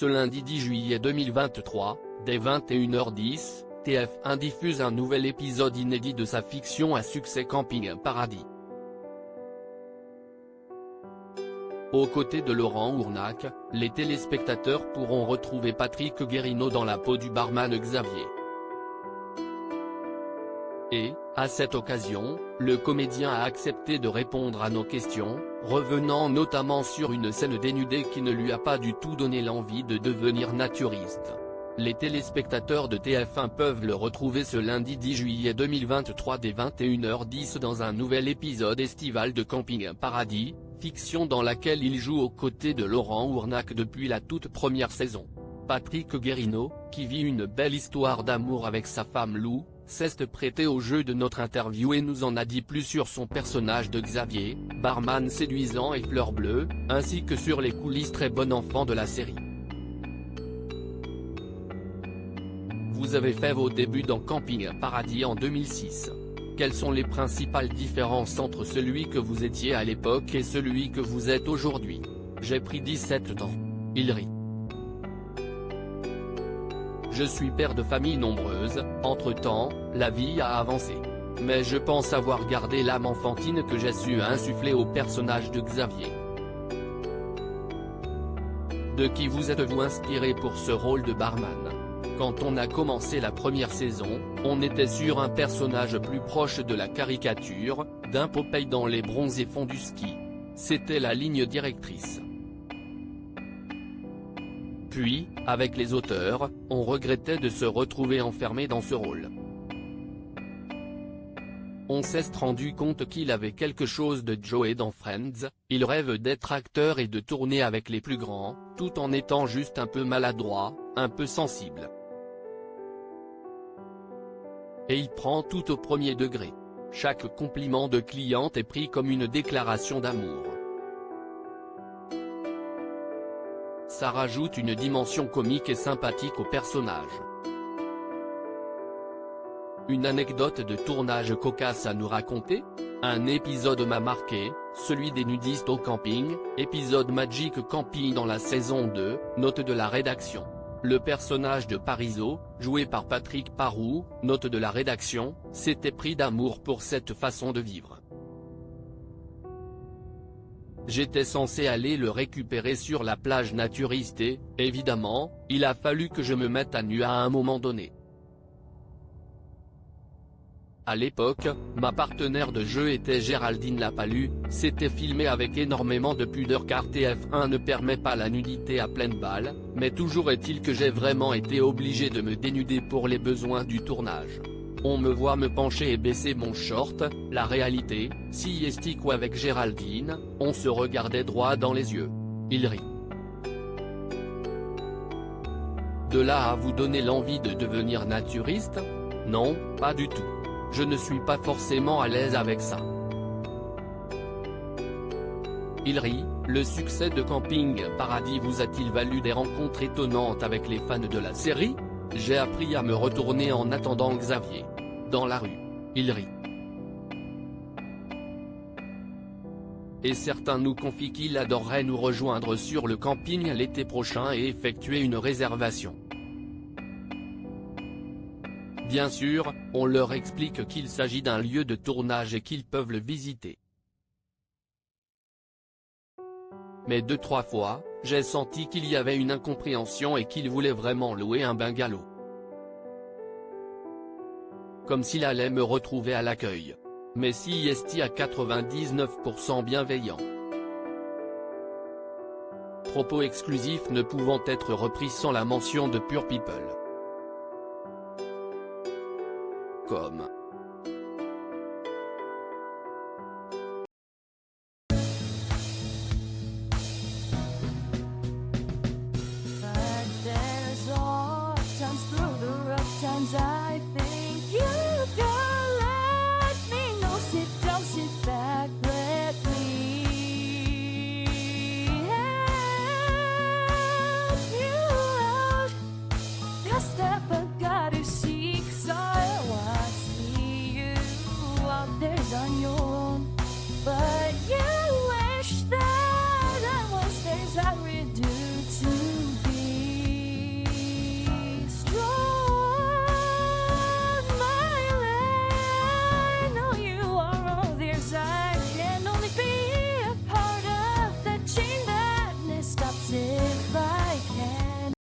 Ce lundi 10 juillet 2023, dès 21h10, TF1 diffuse un nouvel épisode inédit de sa fiction à succès Camping Paradis. Aux côtés de Laurent Ournac, les téléspectateurs pourront retrouver Patrick Guérino dans la peau du barman Xavier. Et, à cette occasion, le comédien a accepté de répondre à nos questions, revenant notamment sur une scène dénudée qui ne lui a pas du tout donné l'envie de devenir naturiste. Les téléspectateurs de TF1 peuvent le retrouver ce lundi 10 juillet 2023 dès 21h10 dans un nouvel épisode estival de Camping Paradis, fiction dans laquelle il joue aux côtés de Laurent Ournac depuis la toute première saison. Patrick Guérino, qui vit une belle histoire d'amour avec sa femme Lou, s'est prêté au jeu de notre interview et nous en a dit plus sur son personnage de Xavier, barman séduisant et fleur bleue, ainsi que sur les coulisses très bon enfant de la série. Vous avez fait vos débuts dans Camping Paradis en 2006. Quelles sont les principales différences entre celui que vous étiez à l'époque et celui que vous êtes aujourd'hui? J'ai pris 17 ans. Il rit. Je suis père de famille nombreuse, entre-temps, la vie a avancé. Mais je pense avoir gardé l'âme enfantine que j'ai su insuffler au personnage de Xavier. De qui vous êtes-vous inspiré pour ce rôle de barman? Quand on a commencé la première saison, on était sur un personnage plus proche de la caricature, d'un Popeye dans les bronzés fonds du ski. C'était la ligne directrice. Puis, avec les auteurs, on regrettait de se retrouver enfermé dans ce rôle. On s'est rendu compte qu'il avait quelque chose de Joey dans Friends, il rêve d'être acteur et de tourner avec les plus grands, tout en étant juste un peu maladroit, un peu sensible. Et il prend tout au premier degré. Chaque compliment de cliente est pris comme une déclaration d'amour. Ça rajoute une dimension comique et sympathique au personnage. Une anecdote de tournage cocasse à nous raconter? Un épisode m'a marqué, celui des nudistes au camping, épisode Magic Camping dans la saison 2, note de la rédaction. Le personnage de Parizeau, joué par Patrick Parroux, note de la rédaction, s'était pris d'amour pour cette façon de vivre. J'étais censé aller le récupérer sur la plage naturiste et, évidemment, il a fallu que je me mette à nu à un moment donné. À l'époque, ma partenaire de jeu était Géraldine Lapalus, c'était filmé avec énormément de pudeur car TF1 ne permet pas la nudité à pleine balle, mais toujours est-il que j'ai vraiment été obligé de me dénuder pour les besoins du tournage. On me voit me pencher et baisser mon short, la réalité, si Estico avec Géraldine, on se regardait droit dans les yeux. Il rit. De là à vous donner l'envie de devenir naturiste? Non, pas du tout. Je ne suis pas forcément à l'aise avec ça. Il rit, le succès de Camping Paradis vous a-t-il valu des rencontres étonnantes avec les fans de la série? J'ai appris à me retourner en attendant Xavier. Dans la rue. Il rit. Et certains nous confient qu'il adorerait nous rejoindre sur le camping l'été prochain et effectuer une réservation. Bien sûr, on leur explique qu'il s'agit d'un lieu de tournage et qu'ils peuvent le visiter. Mais 2-3 fois, j'ai senti qu'il y avait une incompréhension et qu'il voulait vraiment louer un bungalow. Comme s'il allait me retrouver à l'accueil. Mais si est à 99% bienveillant. Propos exclusifs ne pouvant être repris sans la mention de Pure People. Comme. On your own, but yeah.